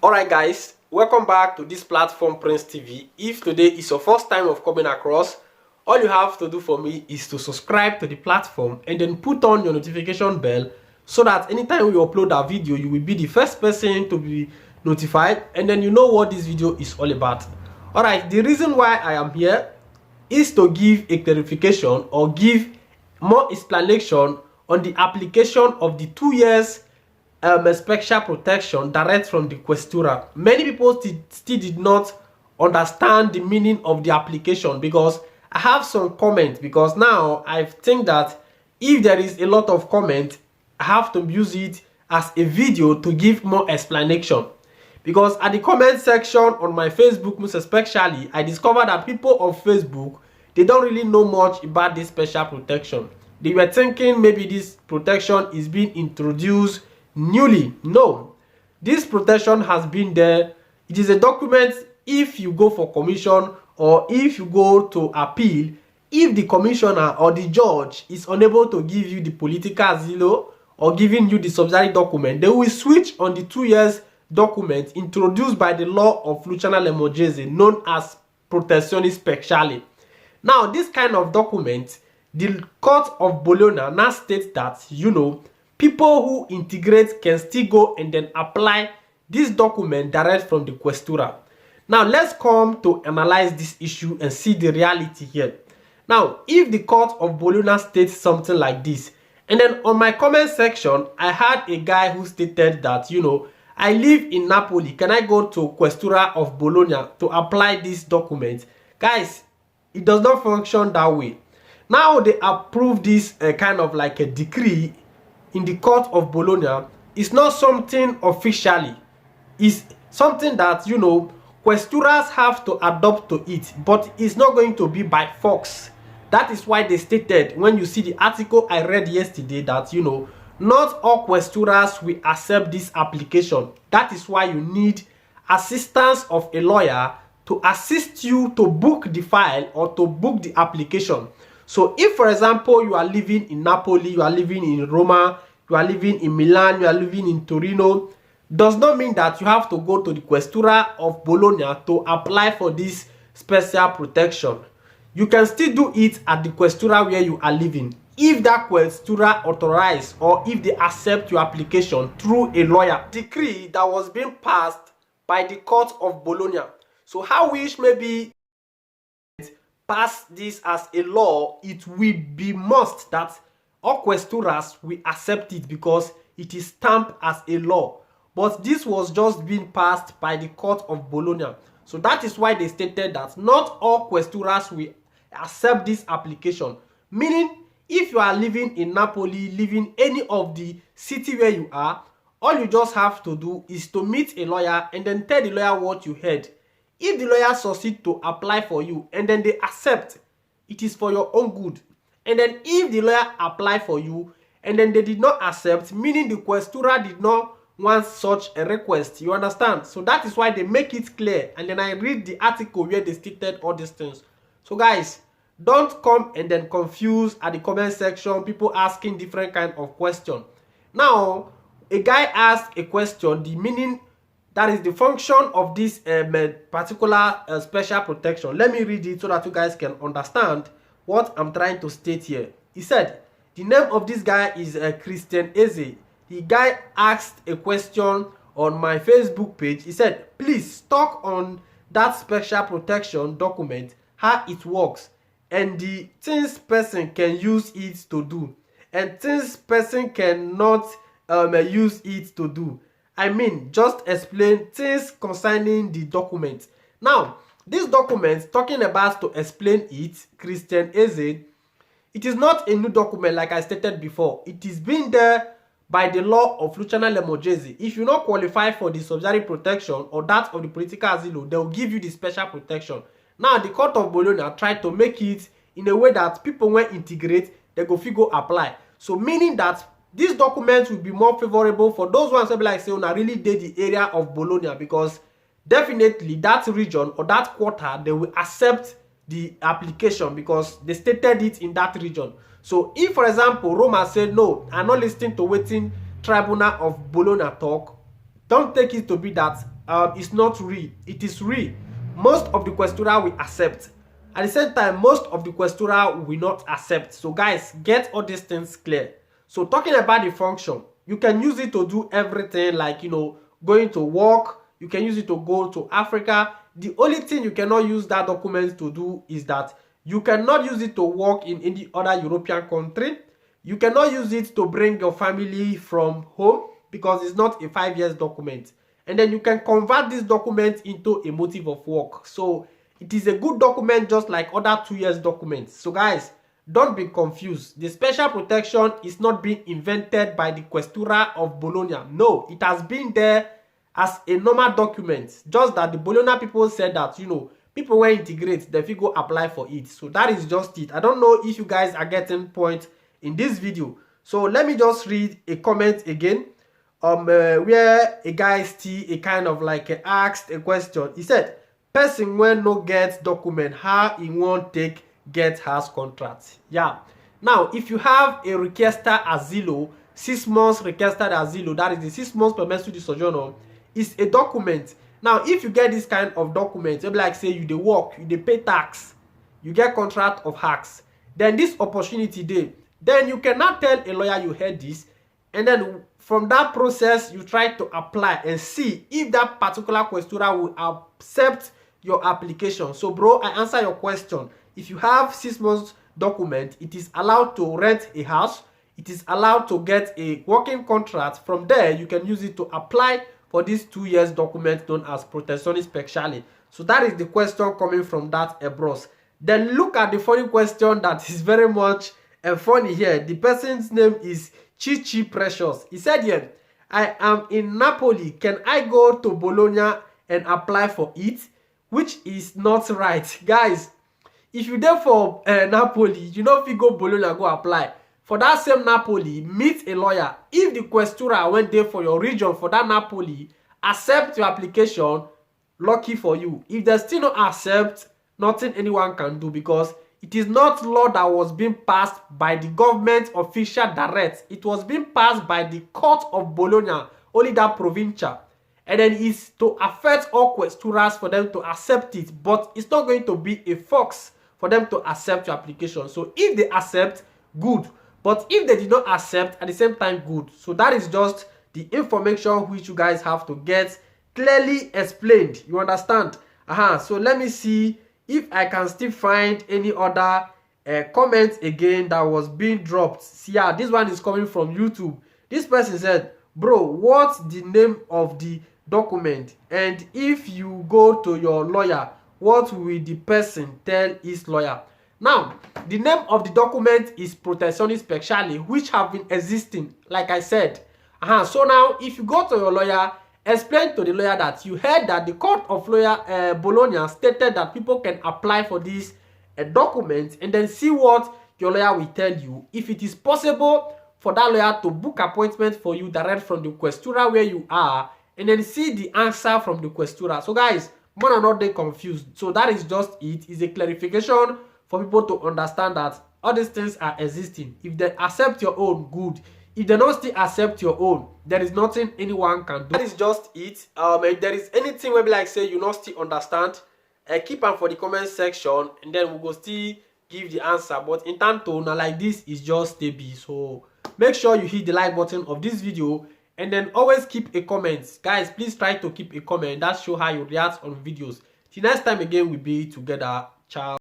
Alright guys, welcome back to this platform Prince TV. If today is your first time of coming across, all you have to do for me is to subscribe to the platform and then put on your notification bell so that anytime we upload a video, you will be the first person to be notified and then you know what this video is all about. Alright, the reason why I am here is to give a clarification or give more explanation on the application of the 2 years special protection direct from the Questura. Many people still did not understand the meaning of the application, because I have some comments, because now I think that if there is a lot of comment, I have to use it as a video to give more explanation. Because at the comment section on my Facebook, most especially, I discovered that people on Facebook, they don't really know much about this special protection. They were thinking maybe this protection is being introduced newly. No, this protection has been there. It is a document. If you go for commission or if you go to appeal, if the commissioner or the judge is unable to give you the political asilo or giving you the subsidiary document, they will switch on the 2 years document introduced by the law of Luciana Lemojeze, known as Protezione Speciale. Now, this kind of document, the Court of Bologna now states that, people who integrate can still go and then apply this document direct from the Questura. Now, let's come to analyze this issue and see the reality here. Now, if the Court of Bologna states something like this, and then on my comment section, I had a guy who stated that, I live in Napoli, can I go to Questura of Bologna to apply this document? Guys, it does not function that way. Now they approve this kind of like a decree in the Court of Bologna. It's not something officially. It's something that, Questuras have to adopt to it, but it's not going to be by force. That is why they stated, when you see the article I read yesterday, that, not all Questuras will accept this application. That is why you need assistance of a lawyer to assist you to book the file or to book the application. So if, for example, you are living in Napoli, you are living in Roma, you are living in Milan, you are living in Torino, does not mean that you have to go to the Questura of Bologna to apply for this special protection. You can still do it at the Questura where you are living, if that Questura authorize or if they accept your application through a lawyer. Decree that was being passed by the Court of Bologna. So how wish maybe pass this as a law, it will be must that all Questuras will accept it because it is stamped as a law. But this was just being passed by the Court of Bologna. So that is why they stated that not all Questuras will accept this application. Meaning, if you are living in Napoli, living any of the city where you are, all you just have to do is to meet a lawyer and then tell the lawyer what you heard. If the lawyer succeeds to apply for you and then they accept, it is for your own good. And then if the lawyer apply for you and then they did not accept, meaning the Questura did not want such a request, you understand? So that is why they make it clear. And then I read the article where they stated all these things. So guys, don't come and then confuse at the comment section, people asking different kind of question. Now, a guy asked a question, the meaning, that is the function of this particular special protection. Let me read it so that you guys can understand what I'm trying to state here. He said, the name of this guy is Christian Eze. The guy asked a question on my Facebook page. He said, please talk on that special protection document, how it works, and the things person can use it to do, and things person cannot use it to do. I mean, just explain things concerning the document. Now, this document, talking about to explain it, Christian Eze, it is not a new document like I stated before. It is been there by the law of Luciana Lemojeze. If you not qualify for the subsidiary protection or that of the political asilo, they will give you the special protection. Now, the Court of Bologna tried to make it in a way that people when integrate, they go figure apply. So meaning that this document will be more favorable for those ones who be like say, I really did the area of Bologna, because definitely that region or that quarter, they will accept the application because they stated it in that region. So if, for example, Roma said, no, I'm not listening to waiting tribunal of Bologna talk, don't take it to be that is not real. It is real. Most of the questura we accept. At the same time, most of the questura will not accept. So guys, get all these things clear. So talking about the function, you can use it to do everything, like, you know, going to work. You can use it to go to Africa. The only thing you cannot use that document to do is that you cannot use it to work in any other European country. You cannot use it to bring your family from home because it's not a 5 years document. And then you can convert this document into a motive of work. So it is a good document just like other 2 years documents. So guys, don't be confused. The special protection is not being invented by the Questura of Bologna. No, it has been there as a normal document. Just that the Bologna people said that, you know, people will integrate, they will go apply for it. So that is just it. I don't know if you guys are getting point in this video. So let me just read a comment again. Where a guy still a kind of like asked a question. He said, person when no get document, how he won't take get house contract. Yeah. Now, if you have a requesta asilo, 6 months requesta asilo, that is the 6 months permesso di soggiorno, is a document. Now, if you get this kind of document, it'll be like say you dey work, you dey pay tax, you get contract of hacks, then this opportunity dey, then you cannot tell a lawyer you heard this, and then from that process you try to apply and see if that particular questura will accept your application. So bro, I answer your question. If you have 6 months document, it is allowed to rent a house, it is allowed to get a working contract. From there you can use it to apply for this 2 years document known as protezione speciale. So that is the question coming from that Ebros. Then look at the funny question that is very much funny here. The person's name is Chichi Precious. He said here, I am in Napoli. Can I go to Bologna and apply for it? Which is not right. Guys, if you there for Napoli, you know if you go Bologna, go apply. For that same Napoli, meet a lawyer. If the questura went there for your region for that Napoli, accept your application, lucky for you. If they still not accept, nothing anyone can do, because it is not law that was being passed by the government official direct. It was being passed by the court of Bologna, only that provincia. And then it's to affect all questuras for them to accept it. But it's not going to be a force for them to accept your application. So if they accept, good. But if they did not accept, at the same time, good. So that is just the information which you guys have to get clearly explained. You understand? So let me see if I can still find any other comment again that was being dropped. See, yeah, this one is coming from YouTube. This person said, bro, what's the name of the document? And if you go to your lawyer, what will the person tell his lawyer? Now, the name of the document is protezione speciale, which have been existing, like I said. So now, if you go to your lawyer, explain to the lawyer that you heard that the court of lawyer Bologna stated that people can apply for this document, and then see what your lawyer will tell you. If it is possible for that lawyer to book appointment for you direct from the questura where you are, and then see the answer from the questura. So guys, man are not they confused. So that is just it. It's a clarification for people to understand that all these things are existing. If they accept your own, good. If they don't still accept your own, there is nothing anyone can do. That is just it. If there is anything where be like say you not still understand, keep on for the comment section, and then we go still give the answer. But in tanto, now like this is just stable. So make sure you hit the like button of this video, and then always keep a comment. Guys, please try to keep a comment. That show how you react on videos. Till next time again, we'll be together. Ciao.